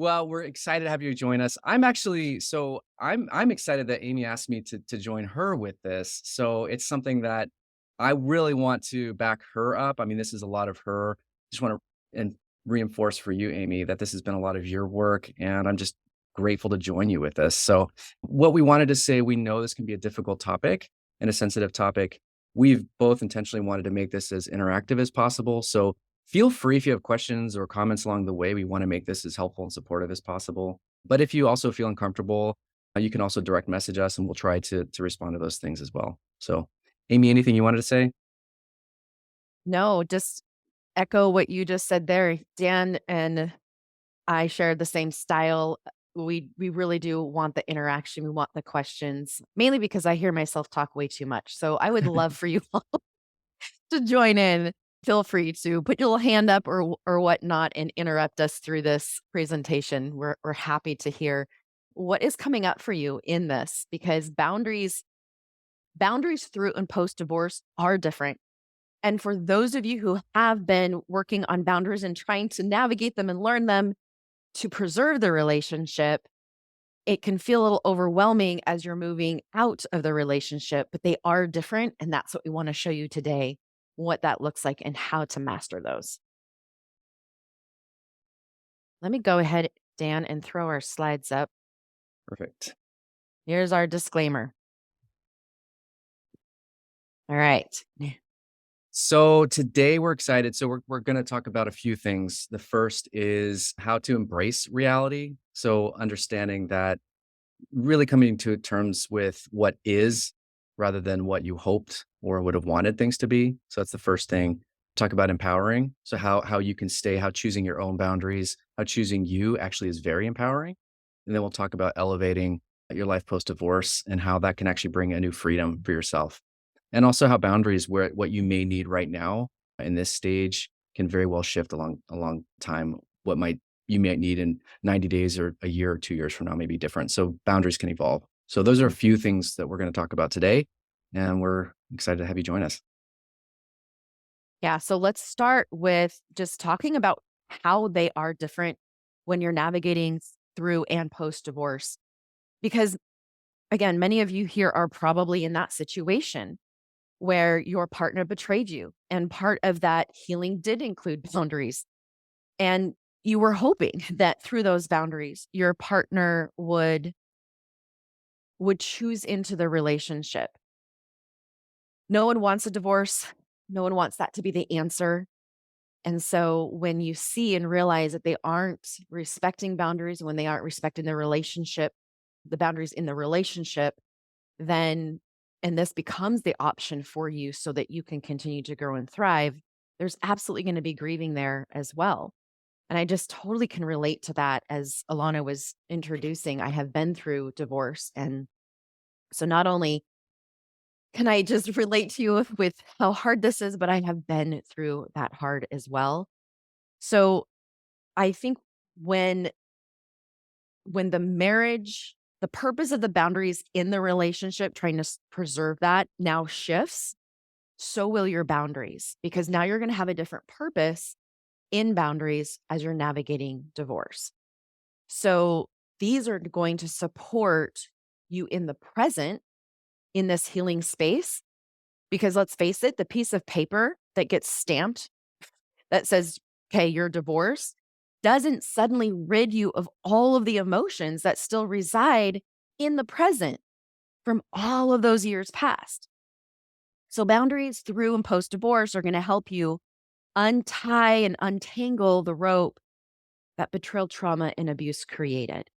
Well, we're excited to have you join us. I'm excited that Amy asked me to join her with this. So it's something that I really want to back her up. I mean, this is a lot of her. Just want to and reinforce for you, Amy, that this has been a lot of your work, and I'm just grateful to join you with this. So what we wanted to say, we know this can be a difficult topic and a sensitive topic. We've both intentionally wanted to make this as interactive as possible. So feel free if you have questions or comments along the way. We want to make this as helpful and supportive as possible. But if you also feel uncomfortable, you can also direct message us and we'll try to respond to those things as well. So, Amy, anything you wanted to say? No, just echo what you just said there. Dan and I share the same style. We really do want the interaction. We want the questions, mainly because I hear myself talk way too much. So I would love for you all to join in. Feel free to put your little hand up or whatnot and interrupt us through this presentation. We're happy to hear what is coming up for you in this because boundaries through and post divorce are different. And for those of you who have been working on boundaries and trying to navigate them and learn them to preserve the relationship, it can feel a little overwhelming as you're moving out of the relationship, but they are different. And that's what we want to show you today, what that looks like and how to master those. Let me go ahead, Dan, and throw our slides up. Perfect. Here's our disclaimer. All right. So today we're excited. So we're going to talk about a few things. The first is how to embrace reality. So understanding that really coming to terms with what is rather than what you hoped or would have wanted things to be. So that's the first thing. Talk about empowering. So how you can stay, how choosing your own boundaries, how choosing you actually is very empowering. And then we'll talk about elevating your life post divorce and how that can actually bring a new freedom for yourself. And also how boundaries where what you may need right now in this stage can very well shift along time. What might you might need in 90 days or a year or 2 years from now may be different. So boundaries can evolve. So those are a few things that we're going to talk about today. And we're excited to have you join us. Yeah. So let's start with just talking about how they are different when you're navigating through and post divorce. Because again, many of you here are probably in that situation where your partner betrayed you. And part of that healing did include boundaries. And you were hoping that through those boundaries, your partner would choose into the relationship. No one wants a divorce. No one wants that to be the answer. And so when you see and realize that they aren't respecting boundaries, when they aren't respecting the relationship, the boundaries in the relationship, then, and this becomes the option for you so that you can continue to grow and thrive, there's absolutely going to be grieving there as well. And I just totally can relate to that. As Alana was introducing, I have been through divorce. And so not only can I just relate to you with how hard this is, but I have been through that hard as well. So I think when when the purpose of the boundaries in the relationship, trying to preserve that now shifts, so will your boundaries because now you're going to have a different purpose in boundaries as you're navigating divorce. So these are going to support you in the present in this healing space because let's face it, the piece of paper that gets stamped that says, okay, you're divorced, doesn't suddenly rid you of all of the emotions that still reside in the present from all of those years past. So, boundaries through and post divorce are going to help you untie and untangle the rope that betrayal trauma and abuse created.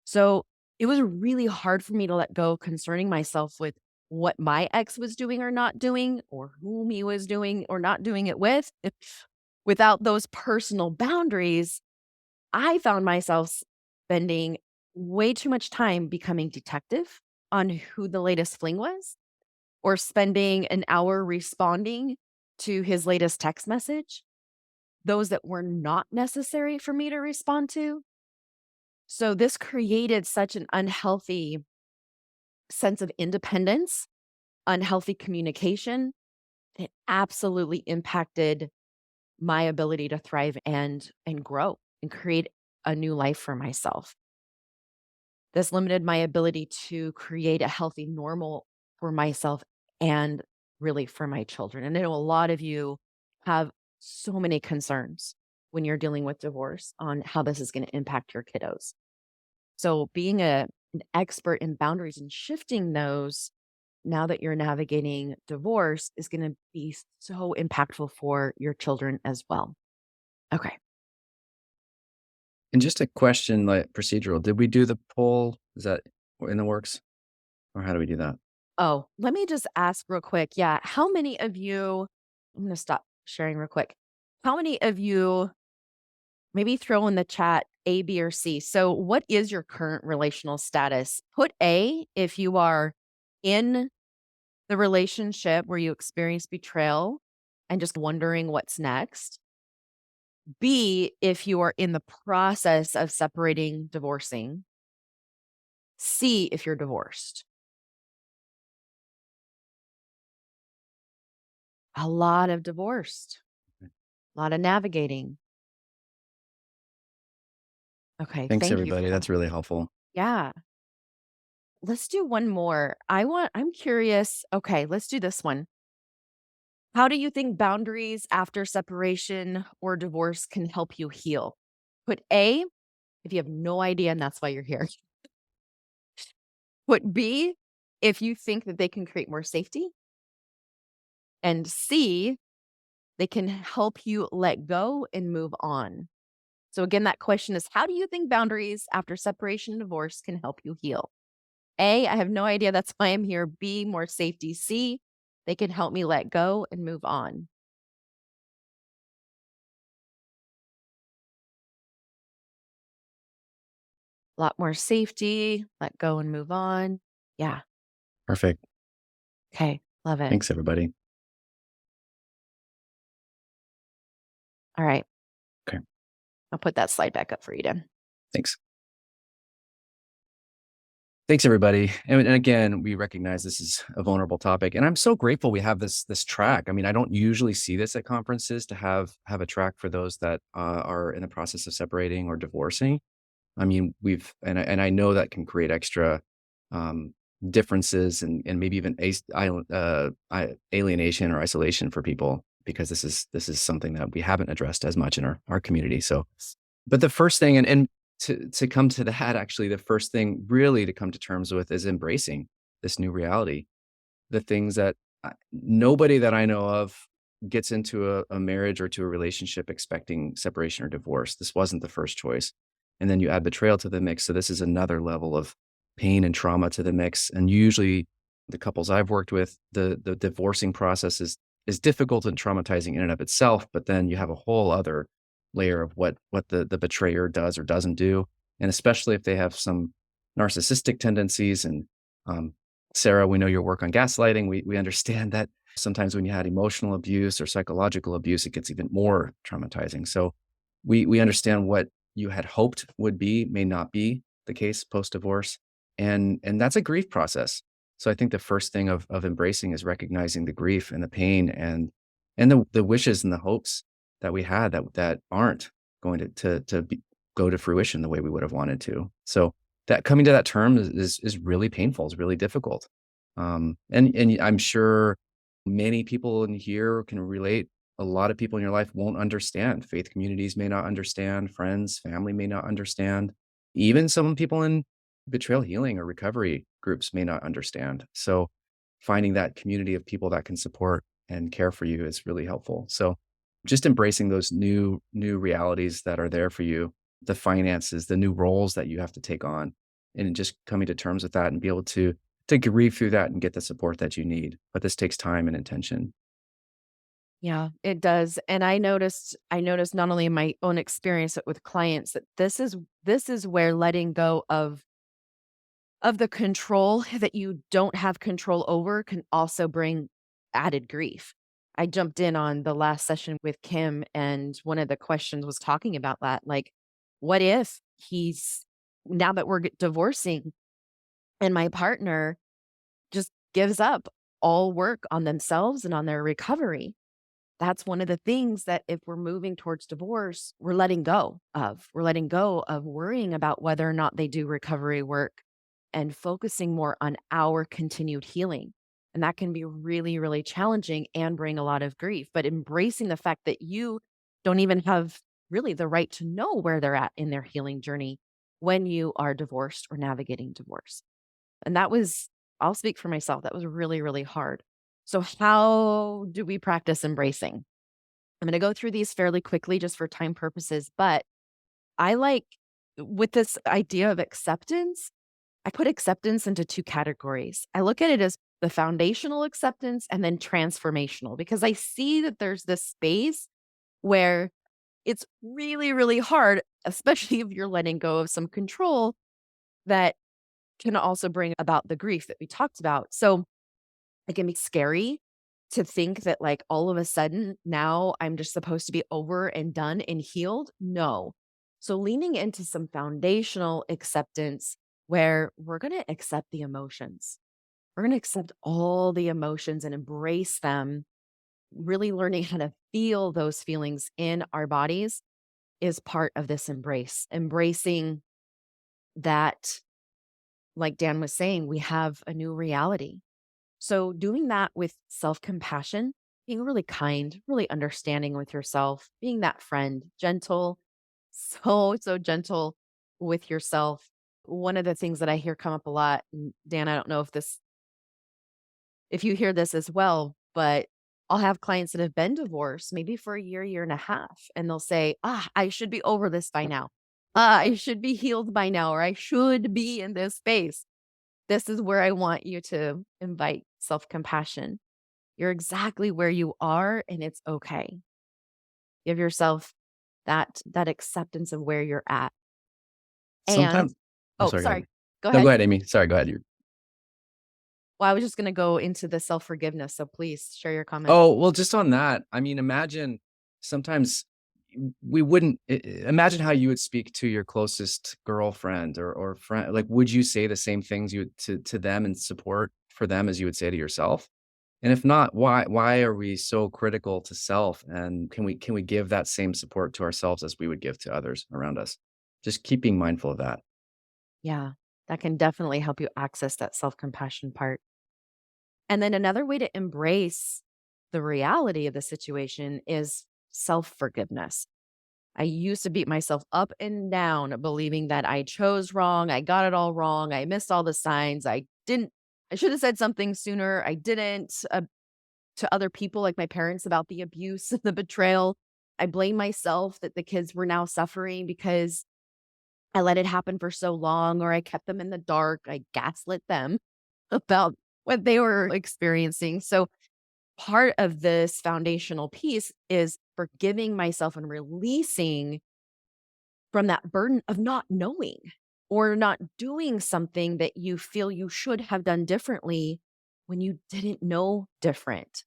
So, it was really hard for me to let go concerning myself with what my ex was doing or not doing, or whom he was doing or not doing it with. Without those personal boundaries, I found myself spending way too much time becoming detective on who the latest fling was, or spending an hour responding to his latest text message, those that were not necessary for me to respond to. So, this created such an unhealthy sense of independence, unhealthy communication. It absolutely impacted my ability to thrive and grow and create a new life for myself. This limited my ability to create a healthy normal for myself and really for my children. And I know a lot of you have so many concerns when you're dealing with divorce on how this is going to impact your kiddos. So being an expert in boundaries and shifting those now that you're navigating divorce is going to be so impactful for your children as well. Okay. And just a question, like procedural, did we do the poll? Is that in the works? Or how do we do that? Oh, let me just ask real quick. Yeah. How many of you, I'm going to stop sharing real quick. How many of you, maybe throw in the chat A, B, or C? So, what is your current relational status? Put A if you are in the relationship where you experience betrayal and just wondering what's next. B, if you are in the process of separating, divorcing. C, if you're divorced. A lot of divorced, a lot of navigating. Okay, Thanks, thank you for everybody. that. That's really helpful. Yeah. Let's do one more. I'm curious. Okay, let's do this one. How do you think boundaries after separation or divorce can help you heal? Put A if you have no idea and that's why you're here. Put B if you think that they can create more safety. And C, they can help you let go and move on. So, again, that question is how do you think boundaries after separation and divorce can help you heal? A, I have no idea. That's why I'm here. B, more safety. C, they can help me let go and move on. A lot more safety, let go and move on. Yeah. Perfect. Okay. Love it. Thanks, everybody. All right. Okay. I'll put that slide back up for you, Dan. Thanks. Thanks, everybody. And again, we recognize this is a vulnerable topic, and I'm so grateful we have this track. I mean, I don't usually see this at conferences to have a track for those that are in the process of separating or divorcing. I mean, I know that can create extra um, differences and maybe even alienation or isolation for people because this is something that we haven't addressed as much in our community. So, but the first thing, and to come to that, actually, the first thing really to come to terms with is embracing this new reality. The things that nobody that I know of gets into a marriage or to a relationship expecting separation or divorce. This wasn't the first choice. And then you add betrayal to the mix. So this is another level of pain and trauma to the mix. And usually the couples I've worked with, the divorcing process is difficult and traumatizing in and of itself. But then you have a whole other layer of what the betrayer does or doesn't do. And especially if they have some narcissistic tendencies and Sarah, we know your work on gaslighting. We understand that sometimes when you had emotional abuse or psychological abuse, it gets even more traumatizing. So we understand what you had hoped would be may not be the case post divorce, and that's a grief process. So I think the first thing of embracing is recognizing the grief and the pain and the wishes and the hopes that we had that aren't going to go to fruition the way we would have wanted to. So that coming to that term is really painful, is really difficult. And I'm sure many people in here can relate. A lot of people in your life won't understand. Faith communities may not understand. Friends, family may not understand. Even some people in betrayal healing or recovery groups may not understand. So finding that community of people that can support and care for you is really helpful. So just embracing those new realities that are there for you, the finances, the new roles that you have to take on, and just coming to terms with that and be able to grieve through that and get the support that you need. But this takes time and intention. Yeah, it does. And I noticed not only in my own experience but with clients that this is where letting go of the control that you don't have control over can also bring added grief. I jumped in on the last session with Kim and one of the questions was talking about that like what if he's now that we're divorcing and my partner just gives up all work on themselves and on their recovery. that's one of the things that if we're moving towards divorce, we're letting go of. We're letting go of worrying about whether or not they do recovery work and focusing more on our continued healing. And that can be really, really challenging and bring a lot of grief. But embracing the fact that you don't even have really the right to know where they're at in their healing journey when you are divorced or navigating divorce. And that was, I'll speak for myself, that was really, really hard. So, how do we practice embracing? I'm going to go through these fairly quickly just for time purposes, but I like with this idea of acceptance, I put acceptance into two categories. I look at it as the foundational acceptance and then transformational because I see that there's this space where it's really, really hard, especially if you're letting go of some control that can also bring about the grief that we talked about. So it can be scary to think that, like, all of a sudden now I'm just supposed to be over and done and healed. No. So leaning into some foundational acceptance where we're going to accept the emotions. We're going to accept all the emotions and embrace them. Really learning how to feel those feelings in our bodies is part of this embrace. Embracing that, like Dan was saying, we have a new reality. So, doing that with self compassion, being really kind, really understanding with yourself, being that friend, gentle, so gentle with yourself. One of the things that I hear come up a lot, and Dan, I don't know if you hear this as well, but I'll have clients that have been divorced maybe for a year, year and a half, and they'll say, I should be over this by now. I should be healed by now, or I should be in this space. This is where I want you to invite self compassion. You're exactly where you are, and it's okay. Give yourself that acceptance of where you're at. And Sometimes I'm oh, sorry, go ahead. sorry. Go No, go ahead. ahead, Amy. Sorry, go ahead. You Well, I was just gonna go into the self forgiveness. So please share your comment. Oh, well, just on that, I mean, imagine sometimes we wouldn't imagine how you would speak to your closest girlfriend or friend. Like, would you say the same things you would to them and support for them as you would say to yourself? And if not, why are we so critical to self? And can we give that same support to ourselves as we would give to others around us? Just keep being mindful of that. Yeah, that can definitely help you access that self compassion part. And then another way to embrace the reality of the situation is self forgiveness. I used to beat myself up and down believing that I chose wrong. I got it all wrong. I missed all the signs. I should have said something sooner. I didn't to other people, like my parents, about the abuse, the betrayal. I blame myself that the kids were now suffering because I let it happen for so long, or I kept them in the dark. I gaslit them about what they were experiencing. So, part of this foundational piece is forgiving myself and releasing from that burden of not knowing or not doing something that you feel you should have done differently when you didn't know different.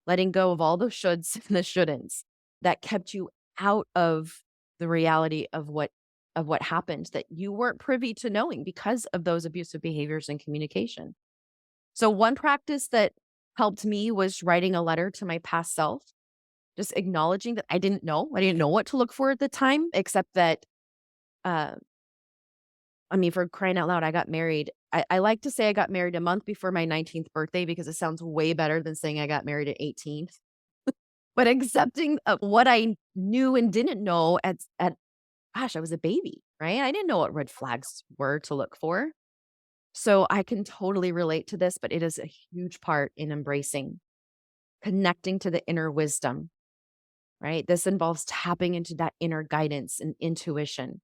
Letting go of all the shoulds and the shouldn'ts that kept you out of the reality of what happened that you weren't privy to knowing because of those abusive behaviors and communication. So one practice that helped me was writing a letter to my past self, just acknowledging that I didn't know. I didn't know what to look for at the time, except that uh, I mean, for crying out loud, I got married. I like to say I got married a month before my 19th birthday because it sounds way better than saying I got married at 18. But accepting of what I knew and didn't know at gosh, I was a baby, right? I didn't know what red flags were to look for. So I can totally relate to this, but it is a huge part in embracing, connecting to the inner wisdom, right? This involves tapping into that inner guidance and intuition.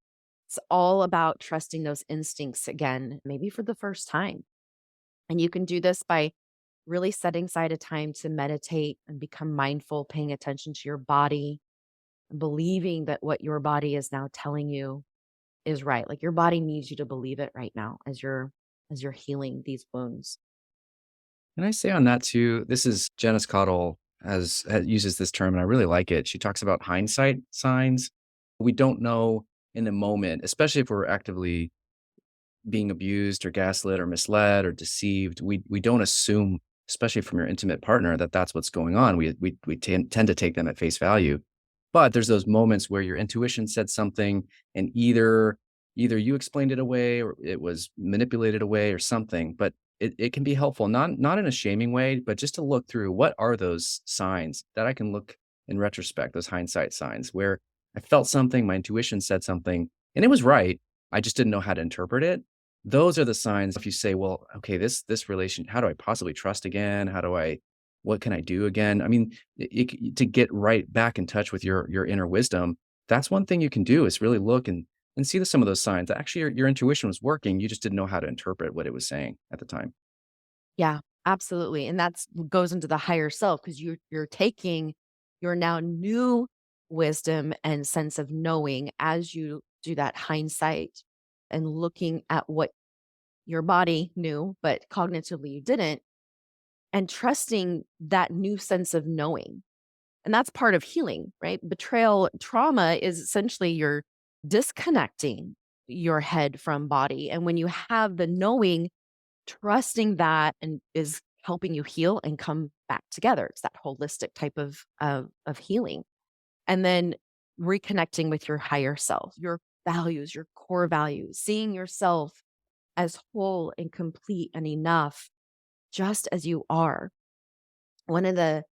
It's all about trusting those instincts again, maybe for the first time. And you can do this by really setting aside a time to meditate and become mindful, paying attention to your body, and believing that what your body is now telling you is right. Like your body needs you to believe it right now as you're healing these wounds. Can I say on that too? This is Janice Cottle uses this term, and I really like it. She talks about hindsight signs. We don't know in the moment, especially if we're actively being abused or gaslit or misled or deceived. We don't assume especially from your intimate partner, that that's what's going on. We tend to take them at face value. But there's those moments where your intuition said something, and either you explained it away or it was manipulated away or something. But it can be helpful, not in a shaming way, but just to look through what are those signs that I can look in retrospect, those hindsight signs where I felt something, my intuition said something, and it was right. I just didn't know how to interpret it. Those are the signs. If you say, well, okay, this relation, how do I possibly trust again? What can I do again? I mean, to get right back in touch with your inner wisdom, that's one thing you can do is really look and see some of those signs that actually your intuition was working. You just didn't know how to interpret what it was saying at the time. Yeah, absolutely. And that's goes into the higher self because you're taking your now new wisdom and sense of knowing as you do that hindsight and looking at what your body knew, but cognitively you didn't, and trusting that new sense of knowing. And that's part of healing, right? Betrayal trauma is essentially you're disconnecting your head from body. And when you have the knowing, trusting that and is helping you heal and come back together. It's that holistic type of healing. And then reconnecting with your higher self, your values, your core values, seeing yourself as whole and complete and enough just as you are. One of the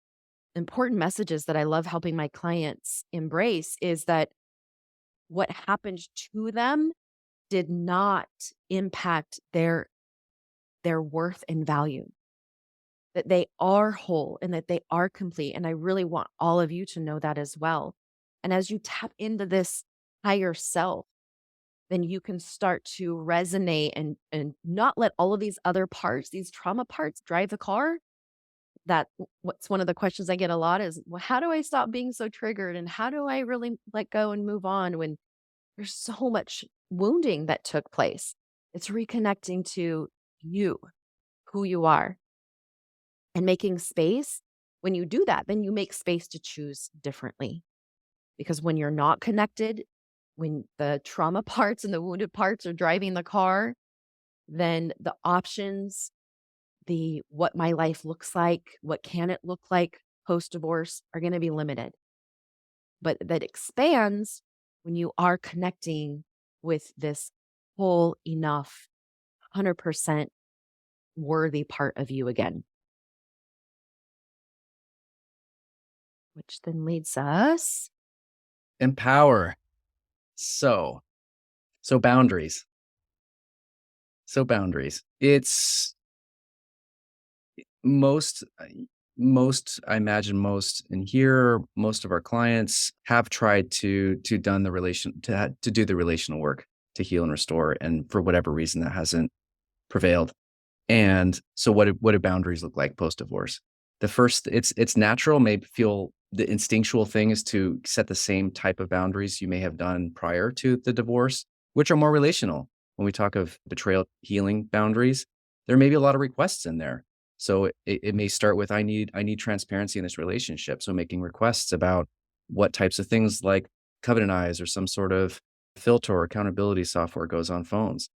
important messages that I love helping my clients embrace is that what happened to them did not impact their worth and value, that they are whole and that they are complete. And I really want all of you to know that as well. And as you tap into this higher self, then you can start to resonate and not let all of these other parts, these trauma parts, drive the car. What's one of the questions I get a lot is, well, how do I stop being so triggered? And how do I really let go and move on when there's so much wounding that took place? It's reconnecting to you, who you are, and making space. When you do that, then you make space to choose differently. Because when you're not connected, when the trauma parts and the wounded parts are driving the car, then the options, the what my life looks like, what can it look like post divorce are going to be limited. But that expands when you are connecting with this whole enough, 100% worthy part of you again. Which then leads us. Empower. So, so boundaries. So boundaries. It's most I imagine most in here, most of our clients have tried to done the relation to do the relational work to heal and restore, and for whatever reason that hasn't prevailed. And so what do boundaries look like post divorce? The first, it's natural, maybe feel the instinctual thing is to set the same type of boundaries you may have done prior to the divorce, which are more relational. When we talk of betrayal healing boundaries, there may be a lot of requests in there. So it may start with I need transparency in this relationship. So making requests about what types of things like covenant eyes or some sort of filter or accountability software goes on phones.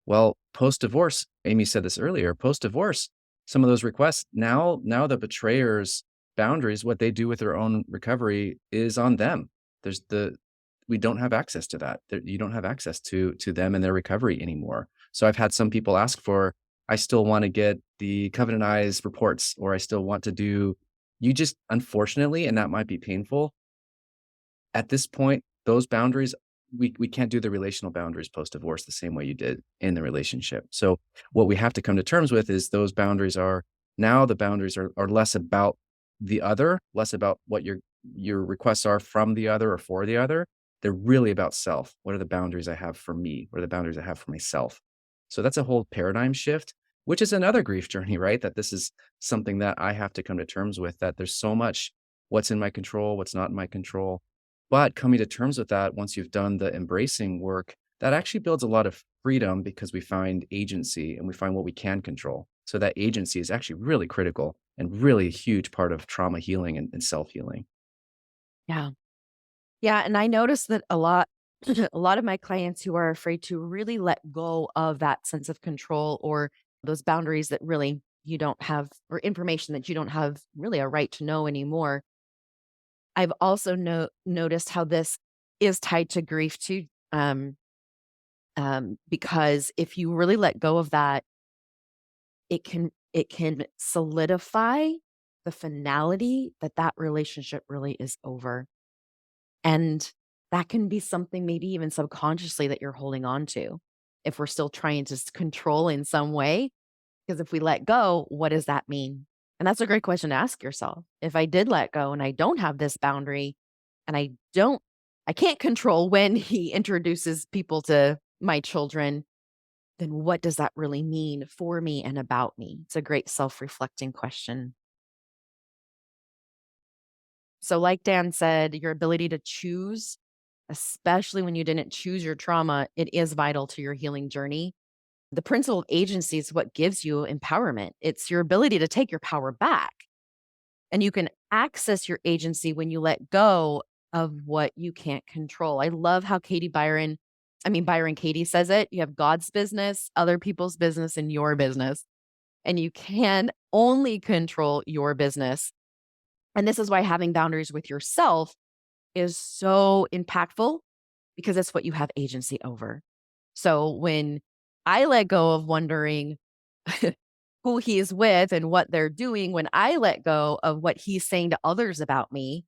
Well, post-divorce, Amie said this earlier, post-divorce, some of those requests, now the betrayer's boundaries, what they do with their own recovery is on them. There's the We don't have access to that. You don't have access to them and their recovery anymore. So I've had some people ask for, I still want to get the Covenant Eyes reports, or I still want to do, you just unfortunately, and that might be painful, at this point, those boundaries, we can't do the relational boundaries post-divorce the same way you did in the relationship. So what we have to come to terms with is those boundaries are now the boundaries are less about the other, less about what your requests are from the other or for the other. They're really about self. What are the boundaries I have for me? What are the boundaries I have for myself? So that's a whole paradigm shift, which is another grief journey, right? That this is something that I have to come to terms with, that there's so much what's in my control, what's not in my control, but coming to terms with that, once you've done the embracing work, that actually builds a lot of freedom because we find agency and we find what we can control. So that agency is actually really critical and really a huge part of trauma healing and self healing. Yeah. Yeah, and I noticed that a lot a lot of my clients who are afraid to really let go of that sense of control or those boundaries that really you don't have, or information that you don't have really a right to know anymore. I've also noticed how this is tied to grief too, because if you really let go of that, it can solidify the finality that that relationship really is over. And that can be something maybe even subconsciously that you're holding on to if we're still trying to control in some way. Because if we let go, what does that mean? And that's a great question to ask yourself. If I did let go and I don't have this boundary and I can't control when he introduces people to my children, then what does that really mean for me and about me? It's a great self reflecting question. So, like Dan said, your ability to choose, especially when you didn't choose your trauma, it is vital to your healing journey. The principle of agency is what gives you empowerment. It's your ability to take your power back. And you can access your agency when you let go of what you can't control. I love how Byron Katie says it. You have God's business, other people's business, and your business. And you can only control your business. And this is why having boundaries with yourself is so impactful because it's what you have agency over. So when I let go of wondering who he is with and what they're doing, when I let go of what he's saying to others about me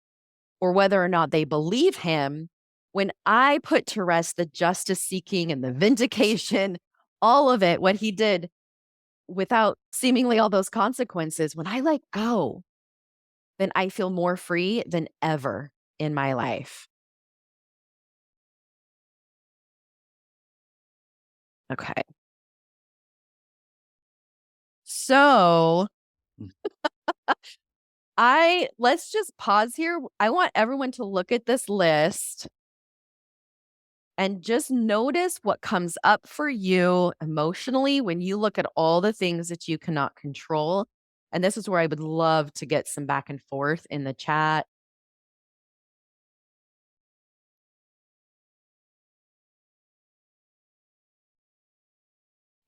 or whether or not they believe him, when I put to rest the justice seeking and the vindication, all of it, what he did without seemingly all those consequences, when I let go, then I feel more free than ever in my life. Okay. So Mm. let's just pause here. I want everyone to look at this list and just notice what comes up for you emotionally when you look at all the things that you cannot control. And this is where I would love to get some back and forth in the chat.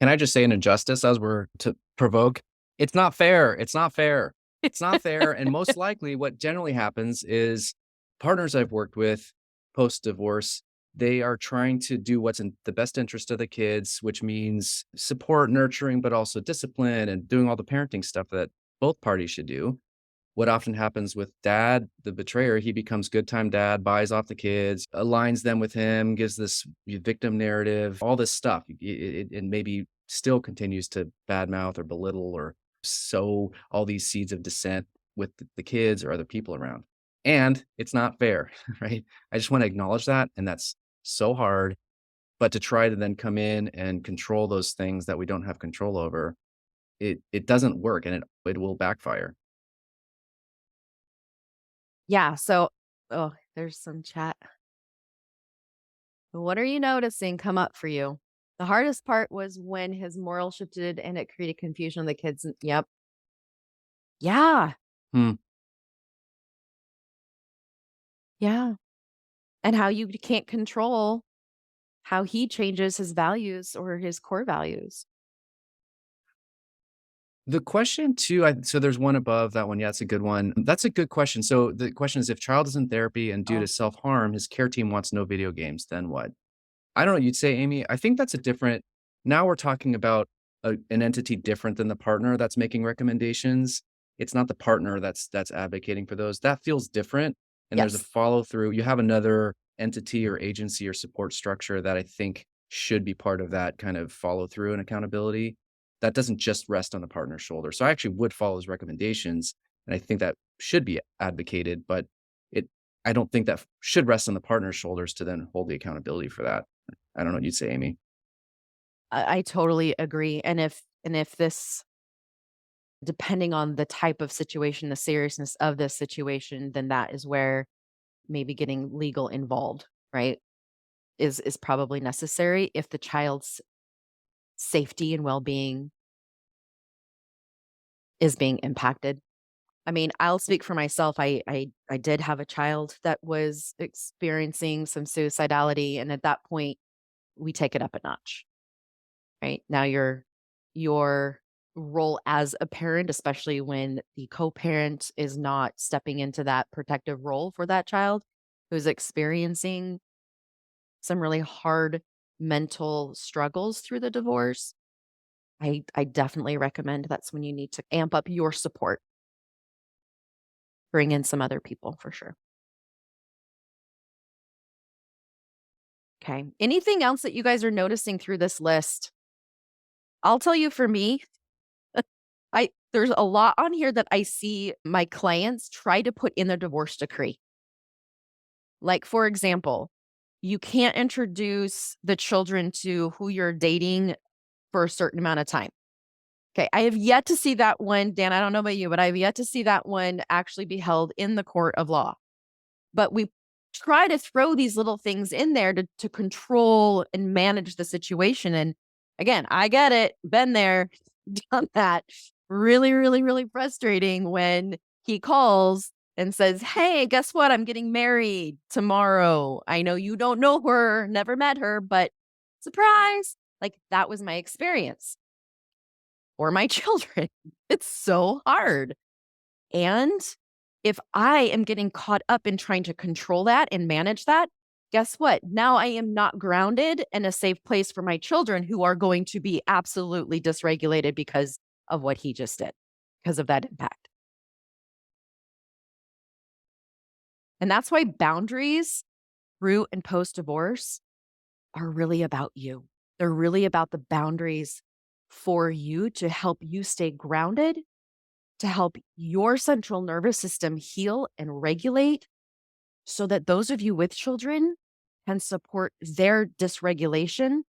Can I just say an injustice as we're to provoke? It's not fair. It's not fair. It's not fair. And most likely, what generally happens is partners I've worked with post divorce, they are trying to do what's in the best interest of the kids, which means support, nurturing, but also discipline and doing all the parenting stuff that both parties should do. What often happens with dad, the betrayer, he becomes good time dad, buys off the kids, aligns them with him, gives this victim narrative, all this stuff, and maybe still continues to badmouth or belittle or sow all these seeds of dissent with the kids or other people around. And it's not fair, right? I just want to acknowledge that. And that's so hard. But to try to then come in and control those things that we don't have control over, it doesn't work and it will backfire. Yeah. So, oh, there's some chat. What are you noticing come up for you? The hardest part was when his moral shifted and it created confusion on the kids. Yep. Yeah. Hmm. Yeah. And how you can't control how he changes his values or his core values. The question too, so there's one above that one. Yeah, that's a good one. That's a good question. So the question is if child is in therapy and due to Oh, self-harm, his care team wants no video games, then what? I don't know, you'd say, Amy, I think that's a different now we're talking about an entity different than the partner that's making recommendations. It's not the partner that's advocating for those. That feels different, and there's a yes. follow through. You have another entity or agency or support structure that I think should be part of that kind of follow through and accountability. That doesn't just rest on the partner's shoulder. So I actually would follow his recommendations, and I think that should be advocated, but it I don't think that should rest on the partner's shoulders to then hold the accountability for that. I don't know what you'd say, Amy. I totally agree. And if this, depending on the type of situation, the seriousness of this situation, then that is where maybe getting legal involved, right? Is probably necessary if the child's safety and well-being is being impacted. I mean, I'll speak for myself. I did have a child that was experiencing some suicidality, and at that point, we take it up a notch, right? Now you're role as a parent, especially when the co-parent is not stepping into that protective role for that child who's experiencing some really hard mental struggles through the divorce. I definitely recommend that's when you need to amp up your support. Bring in some other people for sure. Okay. Anything else that you guys are noticing through this list? I'll tell you for me, I there's a lot on here that I see my clients try to put in their divorce decree. Like, for example, you can't introduce the children to who you're dating for a certain amount of time. Okay, I have yet to see that one, Dan, I don't know about you, but I have yet to see that one actually be held in the court of law. But we try to throw these little things in there to control and manage the situation. And again, I get it, been there, done that. Really, really, really frustrating when he calls and says, "Hey, guess what? I'm getting married tomorrow. I know you don't know her, never met her, but surprise." Like that was my experience for my children. It's so hard. And if I am getting caught up in trying to control that and manage that, guess what? Now I am not grounded in a safe place for my children who are going to be absolutely dysregulated because of what he just did, because of that impact. And that's why boundaries through and post divorce are really about you. They're really about the boundaries for you to help you stay grounded, to help your central nervous system heal and regulate so that those of you with children can support their dysregulation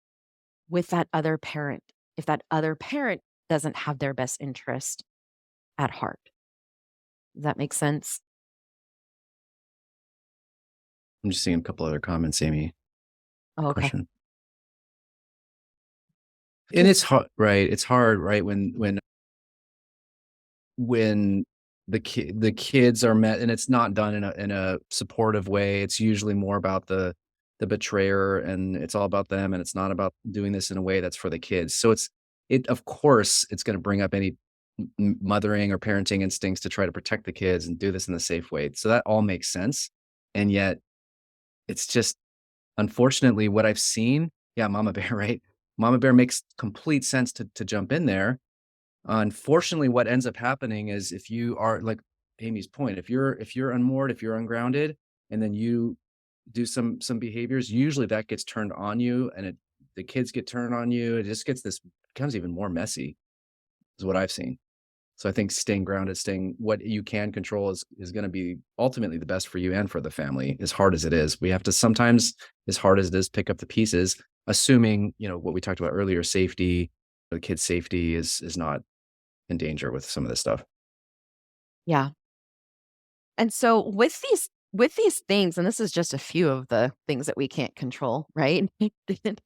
with that other parent if that other parent doesn't have their best interest at heart. Does that make sense? I'm just seeing a couple other comments, Amy. Oh, okay. Question. And it's hard, right? It's hard, right? When the kids are met and it's not done in a supportive way, it's usually more about the betrayer and it's all about them and it's not about doing this in a way that's for the kids. So it of course it's going to bring up any mothering or parenting instincts to try to protect the kids and do this in the safe way. So that all makes sense. And yet it's just unfortunately what I've seen, yeah, mama bear, right? Mama bear makes complete sense to jump in there. Unfortunately, what ends up happening is if you are like Amy's point, if you're unmoored, if you're ungrounded, and then you do some behaviors, usually that gets turned on you, and the kids get turned on you. It just becomes even more messy, is what I've seen. So I think staying grounded, staying what you can control is going to be ultimately the best for you and for the family. As hard as it is, we have to sometimes, as hard as it is, pick up the pieces, assuming what we talked about earlier, safety, the kid's safety is not in danger with some of this stuff. Yeah. And so with these things, and this is just a few of the things that we can't control, right? I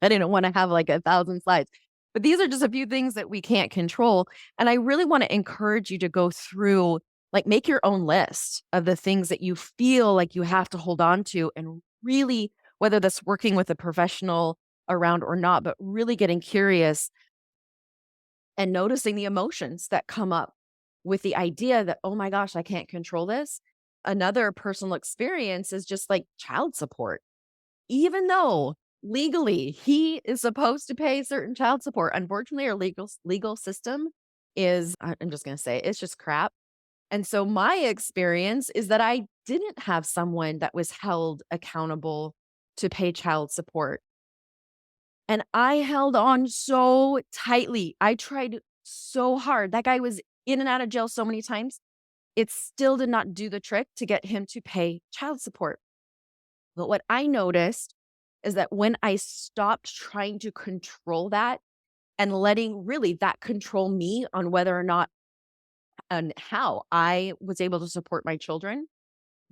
didn't want to have like 1,000 slides, but these are just a few things that we can't control. And I really want to encourage you to go through, like, make your own list of the things that you feel like you have to hold on to, and really, whether that's working with a professional around or not, but really getting curious and noticing the emotions that come up with the idea that, oh my gosh, I can't control this. Another personal experience is just like child support. Even though legally he is supposed to pay certain child support, unfortunately, our legal system is, I'm just going to say, it's just crap. And so my experience is that I didn't have someone that was held accountable to pay child support. And I held on so tightly. I tried so hard. That guy was in and out of jail so many times. It still did not do the trick to get him to pay child support. But what I noticed is that when I stopped trying to control that and letting really that control me on whether or not and how I was able to support my children,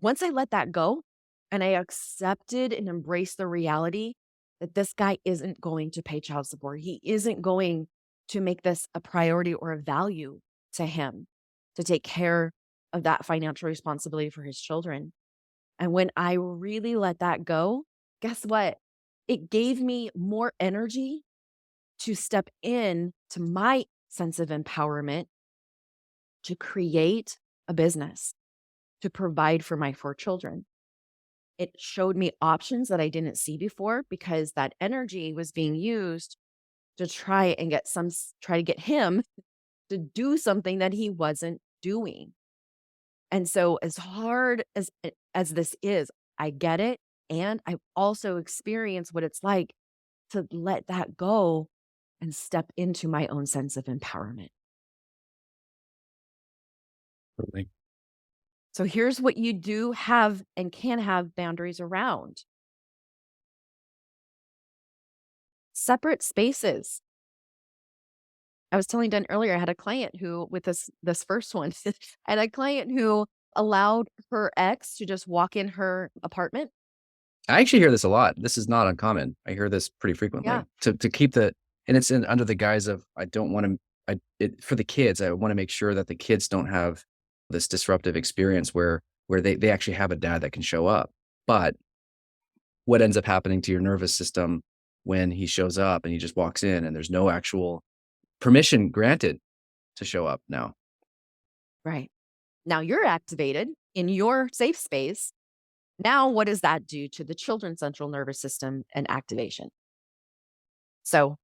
once I let that go and I accepted and embraced the reality that this guy isn't going to pay child support, he isn't going to make this a priority or a value to him to take care of that financial responsibility for his children. And when I really let that go, guess what? It gave me more energy to step in to my sense of empowerment to create a business, to provide for my 4 children. It showed me options that I didn't see before because that energy was being used to try to get him to do something that he wasn't doing. And so as hard as this is, I get it, and I've also experienced what it's like to let that go and step into my own sense of empowerment. Totally. So here's what you do have and can have boundaries around. Separate spaces. I was telling Dan earlier, I had a client who with this first one, I had a client who allowed her ex to just walk in her apartment. I actually hear this a lot. This is not uncommon. I hear this pretty Yeah, frequently to keep the, and it's in under the guise of, I don't want to, for the kids, I want to make sure that the kids don't have this disruptive experience where they actually have a dad that can show up. But what ends up happening to your nervous system when he shows up and he just walks in and there's no actual permission granted to show up now? right. Now you're activated in your safe space. Now, what does that do to the children's central nervous system and activation? So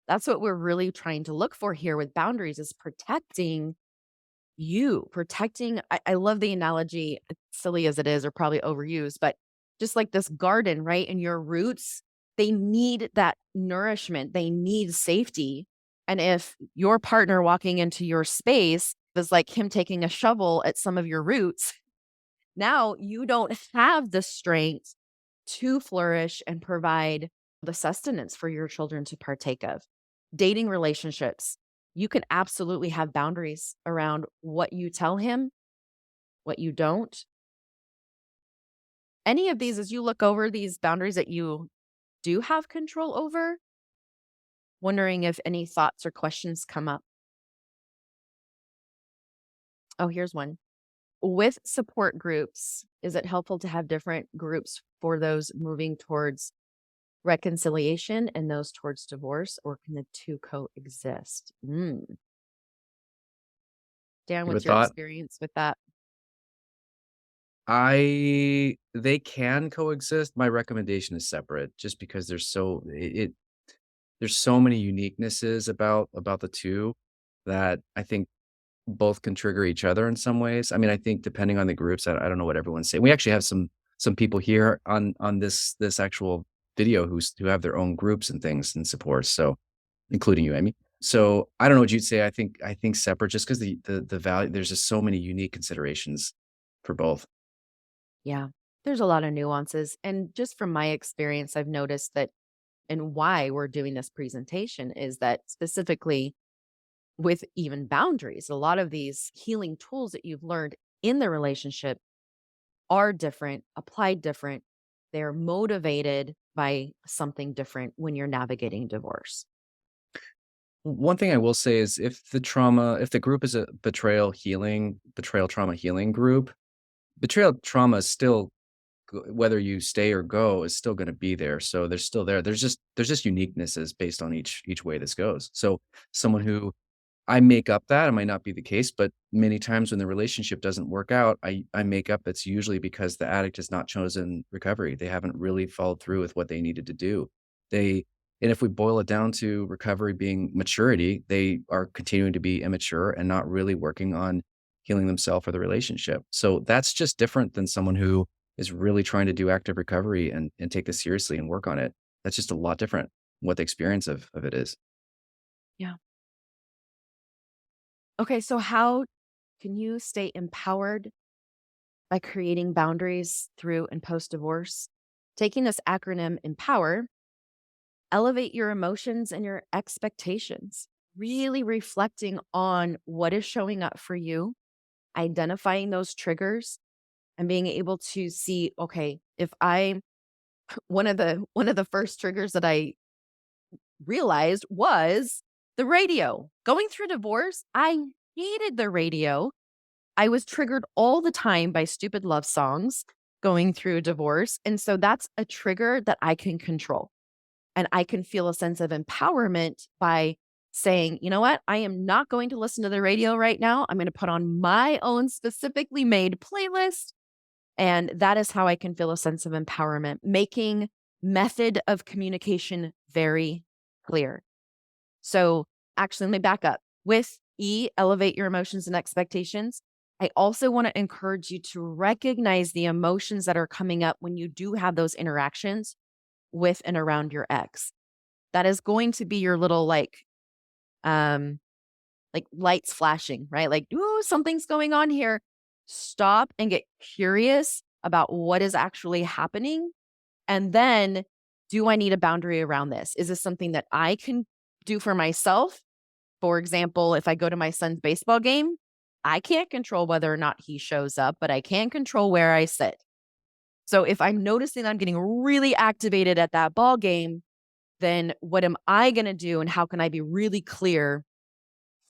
that's what we're really trying to look for here with boundaries is protecting you, protecting. I love the analogy, silly as it is, or probably overused, but just like this garden, right? And your roots, they need that nourishment, they need safety. And if your partner walking into your space is like him taking a shovel at some of your roots, now you don't have the strength to flourish and provide the sustenance for your children to partake of. Dating relationships, you can absolutely have boundaries around what you tell him, what you don't. Any of these, as you look over these boundaries that you do have control over, wondering if any thoughts or questions come up. Oh, here's one. With support groups, is it helpful to have different groups for those moving towards reconciliation and those towards divorce, or can the two coexist? Dan, You have a what's your thought? experience with that? They can coexist. My recommendation is separate just because there's so many uniquenesses about the two that I think both can trigger each other in some ways. I mean, I think depending on the groups, I don't know what everyone's saying. We actually have some people here on this actual video who have their own groups and things and supports. So including you, Amy. So I don't know what you'd say. I think separate just because the value, there's just so many unique considerations for both. Yeah, there's a lot of nuances. And just from my experience, I've noticed that, and why we're doing this presentation is that specifically with even boundaries, a lot of these healing tools that you've learned in the relationship are different, applied different. They're motivated by something different when you're navigating divorce. One thing I will say is if the group is a betrayal trauma healing group, betrayal trauma is still, whether you stay or go, is still going to be there. So there's still there. There's just uniquenesses based on each way this goes. So someone who I make up that. It might not be the case, but many times when the relationship doesn't work out, I make up it's usually because the addict has not chosen recovery. They haven't really followed through with what they needed to do. They and if we boil it down to recovery being maturity, they are continuing to be immature and not really working on healing themselves or the relationship. So that's just different than someone who is really trying to do active recovery and take this seriously and work on it. That's just a lot different what the experience of it is. Yeah. Okay, so how can you stay empowered by creating boundaries through and post divorce? Taking this acronym EMPOWER, elevate your emotions and your expectations, really reflecting on what is showing up for you, identifying those triggers and being able to see, okay, if I one of the first triggers that I realized was the radio. Going through divorce, I hated the radio. I was triggered all the time by stupid love songs going through a divorce. And so that's a trigger that I can control. And I can feel a sense of empowerment by saying, you know what? I am not going to listen to the radio right now. I'm going to put on my own specifically made playlist. And that is how I can feel a sense of empowerment, making method of communication very clear. So actually, let me back up. With E, elevate your emotions and expectations. I also want to encourage you to recognize the emotions that are coming up when you do have those interactions with and around your ex. That is going to be your little like lights flashing, right? Like, ooh, something's going on here. Stop and get curious about what is actually happening. And then, do I need a boundary around this? Is this something that I can do for myself? For example, if I go to my son's baseball game, I can't control whether or not he shows up, but I can control where I sit. So if I'm noticing I'm getting really activated at that ball game, then what am I going to do and how can I be really clear?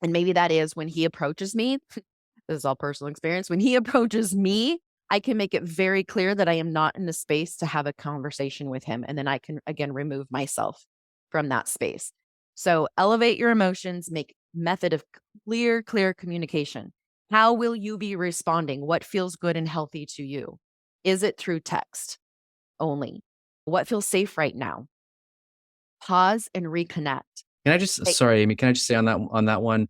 And maybe that is when he approaches me. This is all personal experience. When he approaches me, I can make it very clear that I am not in the space to have a conversation with him. And then I can, again, remove myself from that space. So elevate your emotions, make method of clear communication. How will you be responding? What feels good and healthy to you? Is it through text only? What feels safe right now? Pause and reconnect. Can I just Take- sorry, Amy, can I just say on that one,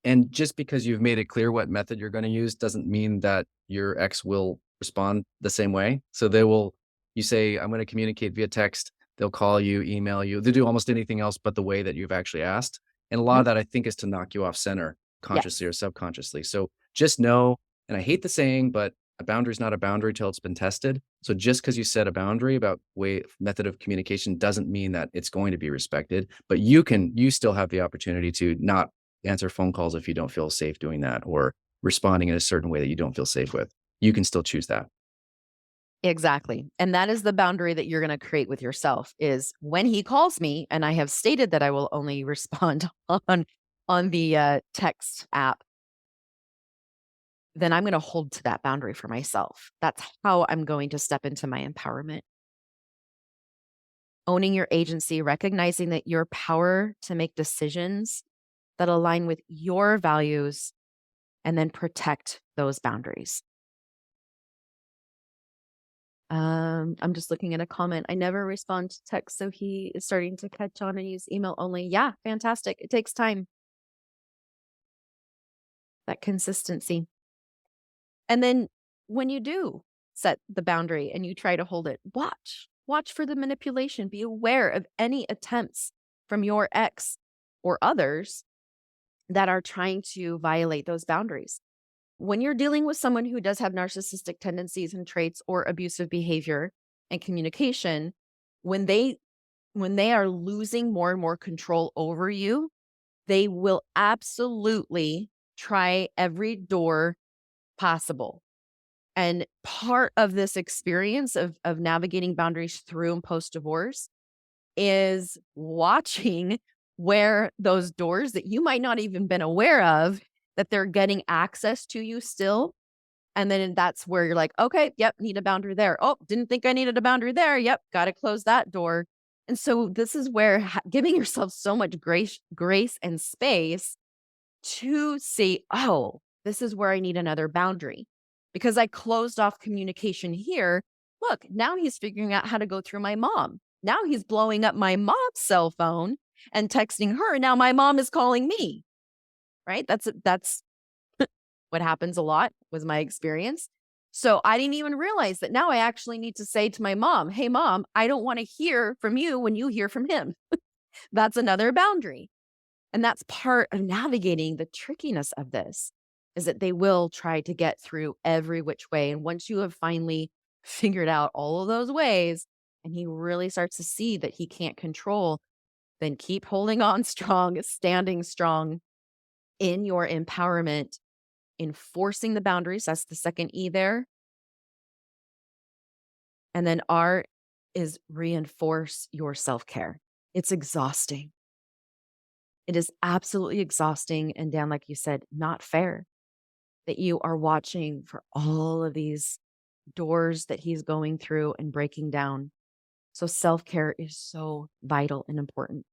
and just because you've made it clear what method you're gonna use doesn't mean that your ex will respond the same way. So they will you say, "I'm gonna communicate via text," they'll call you, email you, they'll do almost anything else but the way that you've actually asked, and a lot Mhm. of that, I think, is to knock you off center consciously Yes, or subconsciously. So just know, and I hate the saying, but a boundary is not a boundary till it's been tested. So just because you set a boundary about method of communication doesn't mean that it's going to be respected, but you still have the opportunity to not answer phone calls if you don't feel safe doing that or responding in a certain way that you don't feel safe with. You can still choose that. exactly. And that is the boundary that you're going to create with yourself is when he calls me and I have stated that I will only respond on the text app, then I'm going to hold to that boundary for myself. That's how I'm going to step into my empowerment. Owning your agency, recognizing that your power to make decisions that align with your values and then protect those boundaries. I'm just looking at a comment. I never respond to text, so he is starting to catch on and use email only. Yeah, fantastic. It takes time. That consistency. And then when you do set the boundary and you try to hold it, watch for the manipulation. Be aware of any attempts from your ex or others that are trying to violate those boundaries. When you're dealing with someone who does have narcissistic tendencies and traits or abusive behavior and communication, when they are losing more and more control over you, they will absolutely try every door possible. And part of this experience of navigating boundaries through and post divorce is watching where those doors that you might not even been aware of that they're getting access to you still. And then that's where you're like, okay, yep, need a boundary there. Oh, didn't think I needed a boundary there. Yep, got to close that door. And so this is where giving yourself so much grace and space to see, oh, this is where I need another boundary because I closed off communication here. Look, now he's figuring out how to go through my mom. Now he's blowing up my mom's cell phone and texting her. Now my mom is calling me, right? That's what happens a lot was my experience. So I didn't even realize that now I actually need to say to my mom, hey, mom, I don't want to hear from you when you hear from him. That's another boundary. And that's part of navigating the trickiness of this is that they will try to get through every which way. And once you have finally figured out all of those ways and he really starts to see that he can't control, then keep holding on strong, standing strong in your empowerment, enforcing the boundaries. That's the second E there. And then R is reinforce your self-care. It's exhausting. It is absolutely exhausting. And Dan, like you said, not fair that you are watching for all of these doors that he's going through and breaking down. So self care is so vital and important.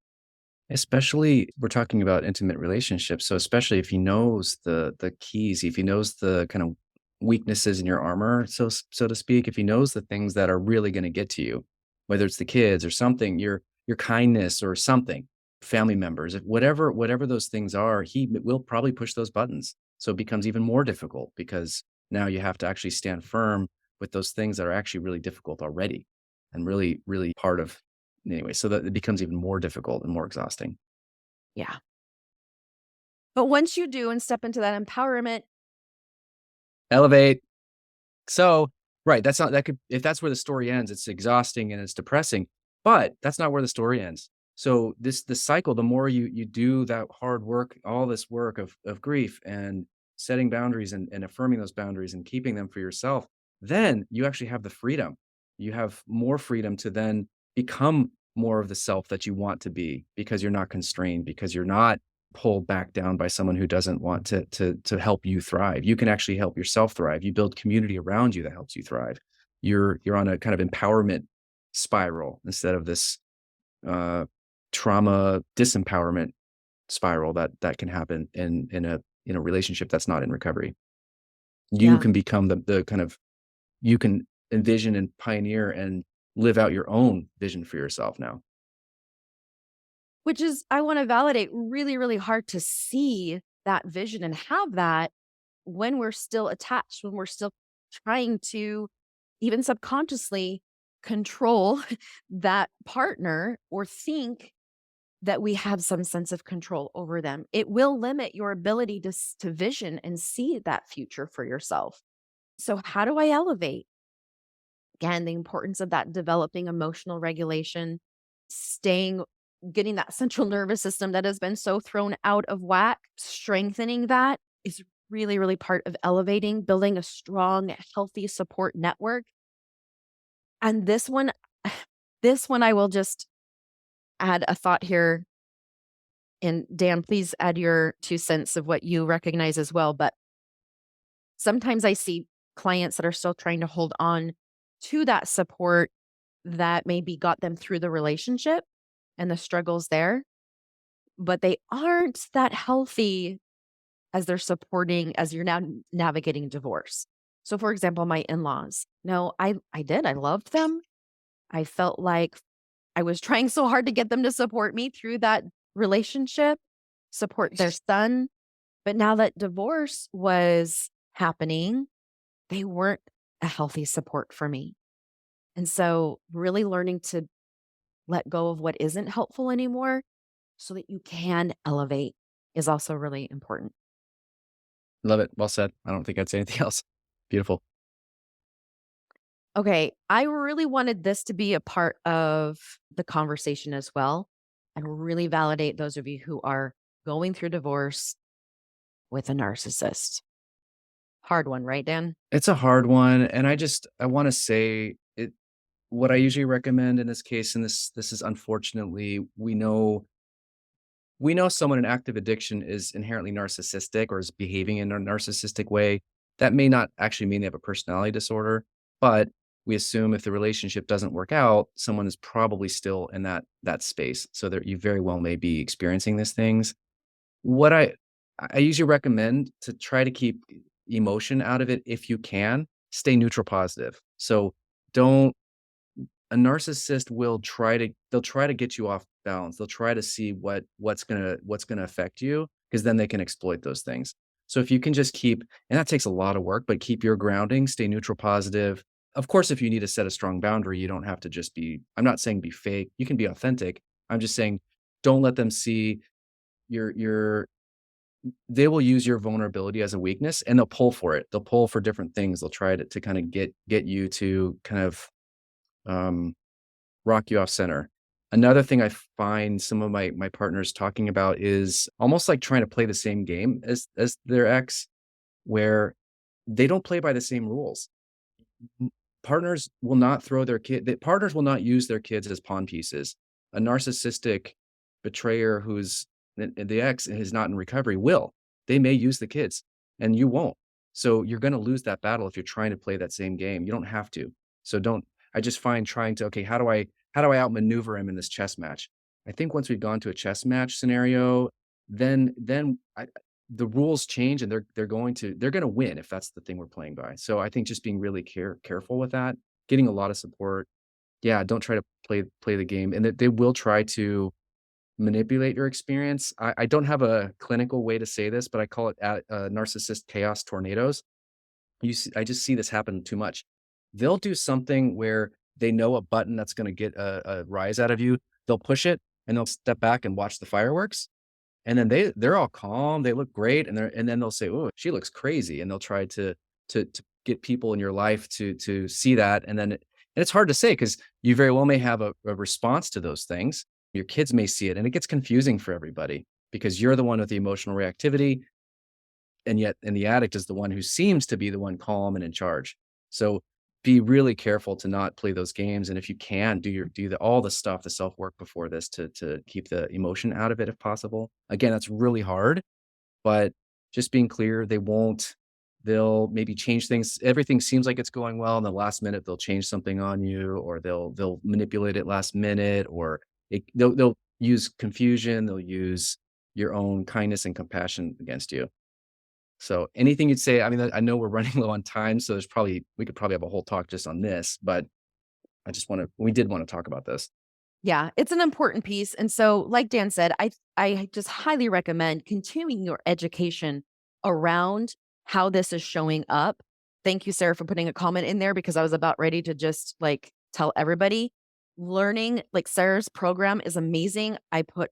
Especially we're talking about intimate relationships, so especially if he knows the keys, if he knows the kind of weaknesses in your armor, so to speak, if he knows the things that are really gonna get to you, whether it's the kids or something, your kindness or something, family members, if whatever those things are, he will probably push those buttons. So it becomes even more difficult because now you have to actually stand firm with those things that are actually really difficult already and really, really part of anyway, so that it becomes even more difficult and more exhausting. Yeah. But once you do and step into that empowerment, Elevate. So, right, that's not that could if that's where the story ends, it's exhausting and it's depressing, but that's not where the story ends. So the cycle, the more you do that hard work, all this work of grief and setting boundaries and affirming those boundaries and keeping them for yourself, then you actually have the freedom. You have more freedom to then become more of the self that you want to be because you're not constrained, because you're not pulled back down by someone who doesn't want to help you thrive. You can actually help yourself thrive. You build community around you that helps you thrive. You're on a kind of empowerment spiral instead of this uh, trauma disempowerment spiral that can happen in a relationship that's not in recovery. You yeah, can become the kind of you can envision and pioneer and live out your own vision for yourself now. which is, I want to validate, really, really hard to see that vision and have that when we're still attached, when we're still trying to even subconsciously control that partner or think that we have some sense of control over them. It will limit your ability to vision and see that future for yourself. So, how do I elevate? Again, the importance of that developing emotional regulation, staying, getting that central nervous system that has been so thrown out of whack, strengthening that is really, really part of elevating, building a strong, healthy support network. And this one, this one, I will just add a thought here. And Dan, please add your 2 cents of what you recognize as well. But sometimes I see clients that are still trying to hold on to that support that maybe got them through the relationship and the struggles there, but they aren't that healthy as they're supporting as you're now navigating divorce. So for example, my in-laws. No, I did. I loved them. I felt like I was trying so hard to get them to support me through that relationship, support their son. But now that divorce was happening, they weren't a healthy support for me. And so, really learning to let go of what isn't helpful anymore so that you can elevate is also really important. Love it. Well said. I don't think I'd say anything else. Beautiful. Okay, I really wanted this to be a part of the conversation as well and really validate those of you who are going through divorce with a narcissist. Hard one, right, Dan? It's a hard one, and I wanna say it what I usually recommend in this case, and this is unfortunately, we know someone in active addiction is inherently narcissistic or is behaving in a narcissistic way. That may not actually mean they have a personality disorder, but we assume if the relationship doesn't work out, someone is probably still in that space. So that you very well may be experiencing these things. What I usually recommend to try to keep emotion out of it if you can, stay neutral positive. So don't a narcissist will they'll try to get you off balance. They'll try to see what's gonna affect you because then they can exploit those things. So if you can just keep and that takes a lot of work, but keep your grounding, stay neutral positive. Of course, if you need to set a strong boundary, you don't have to just be I'm not saying be fake. You can be authentic. I'm just saying don't let them see your they will use your vulnerability as a weakness and they'll pull for it. They'll pull for different things. They'll try to kind of get you to kind of um rock you off center. Another thing I find some of my partners talking about is almost like trying to play the same game as their ex, where they don't play by the same rules. Partners will not throw their partners will not use their kids as pawn pieces. A narcissistic betrayer who's the ex is not in recovery will. They may use the kids and you won't. So you're going to lose that battle if you're trying to play that same game. You don't have to. So don't I just find trying to okay, how do I outmaneuver him in this chess match? I think once we've gone to a chess match scenario, then the rules change, and they're gonna win if that's the thing we're playing by. So I think just being really careful with that, getting a lot of support. Yeah, don't try to play the game, and that they will try to manipulate your experience. I don't have a clinical way to say this, but I call it narcissist chaos tornadoes. I just see this happen too much. They'll do something where they know a button that's gonna get a rise out of you. They'll push it, and they'll step back and watch the fireworks, and then they're all calm, they look great, and then they'll say, "Oh, she looks crazy," and they'll try to get people in your life to see that, and it's hard to say because you very well may have a response to those things. Your kids may see it, and it gets confusing for everybody because you're the one with the emotional reactivity, and the addict is the one who seems to be the one calm and in charge. So be really careful to not play those games, and if you can, do all the stuff, the self-work before this to keep the emotion out of it if possible. Again, that's really hard, but just being clear, they'll maybe change things. Everything seems like it's going well, in the last minute, they'll change something on you, or they'll manipulate it last minute, or they'll use confusion, they'll use your own kindness and compassion against you. So anything you'd say, I mean, I know we're running low on time, so we could probably have a whole talk just on this, but we did wanna talk about this. Yeah, it's an important piece. And so, like Dan said, I just highly recommend continuing your education around how this is showing up. Thank you, Sarah, for putting a comment in there because I was about ready to just like tell everybody. Learning, like Sarah's program is amazing. I put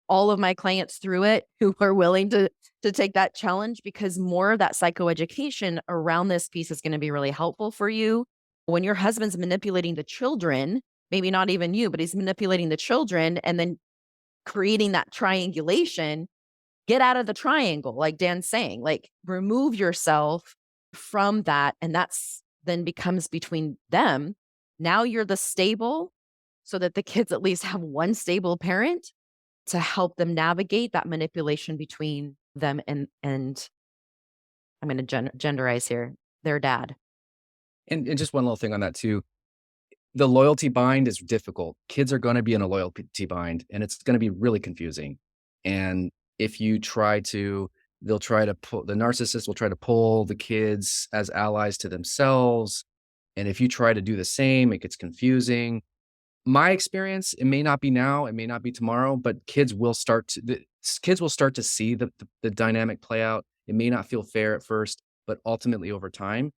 all of my clients through it who are willing to take that challenge because more of that psychoeducation around this piece is going to be really helpful for you. When your husband's manipulating the children, maybe not even you, but he's manipulating the children and then creating that triangulation, get out of the triangle, like Dan's saying, like remove yourself from that. And that's then becomes between them. Now you're the stable so that the kids at least have one stable parent to help them navigate that manipulation between them and I'm going to genderize here, their dad. And just one little thing on that too, the loyalty bind is difficult. Kids are gonna be in a loyalty bind, and it's gonna be really confusing. And if you try to they'll try to pull the narcissist will try to pull the kids as allies to themselves, and if you try to do the same, it gets confusing. My experience, it may not be now, it may not be tomorrow, but kids will start to see the dynamic play out. It may not feel fair at first, but ultimately over time,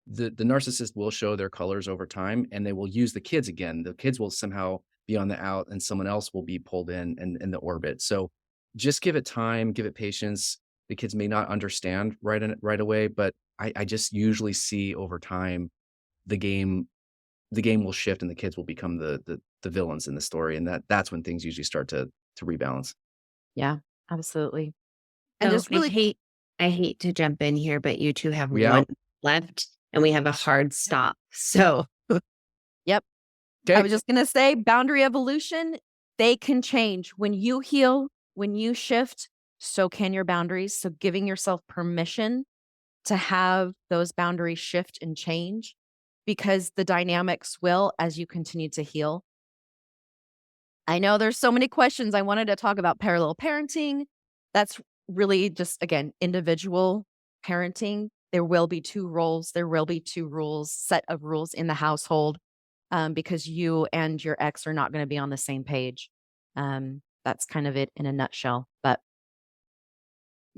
the narcissist will show their colors over time, and they will use the kids again. The kids will somehow be on the out, and someone else will be pulled in the orbit. So just give it time, give it patience. The kids may not understand right away, but I just usually see over time the game the game will shift, and the kids will become the villains in the story, and that's when things usually start to rebalance. Yeah, absolutely. And So just really I hate to jump in here, but you two have We one out? left and we have a hard stop. So yep. I Okay. was just going to say boundary evolution, they can change. When you heal, when you shift, so can your boundaries. So giving yourself permission to have those boundaries shift and change because the dynamics will as you continue to heal. I know there's so many questions. I wanted to talk about parallel parenting. That's really just, again, individual parenting. There will be two roles, there will be two rules, set of rules in the household because you and your ex are not going to be on the same page. That's kind of it in a nutshell. But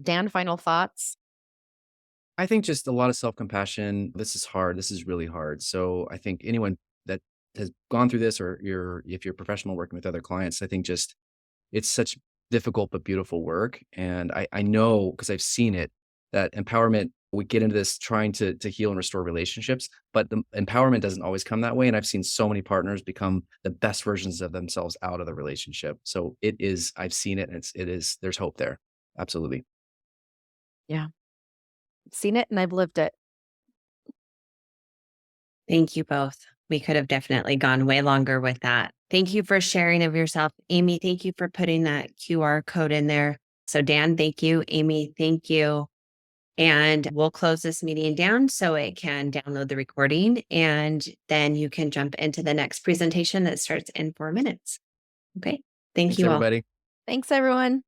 Dan, final thoughts? I think just a lot of self-compassion. This is hard. This is really hard. So I think anyone that has gone through this, or if you're a professional working with other clients, I think just it's such difficult but beautiful work. And I know because I've seen it that empowerment, we get into this trying to heal and restore relationships, but the empowerment doesn't always come that way. And I've seen so many partners become the best versions of themselves out of the relationship. So I've seen it, and there's hope there. Absolutely. Yeah, I've seen it and I've lived it. thank you both. We could have definitely gone way longer with that. Thank you for sharing of yourself. Amie, thank you for putting that QR code in there. So Dan, thank you. Amie, thank you. And we'll close this meeting down so it can download the recording and then you can jump into the next presentation that starts in 4 minutes. Okay. Thank Thanks, you all. everybody. Thanks, everyone.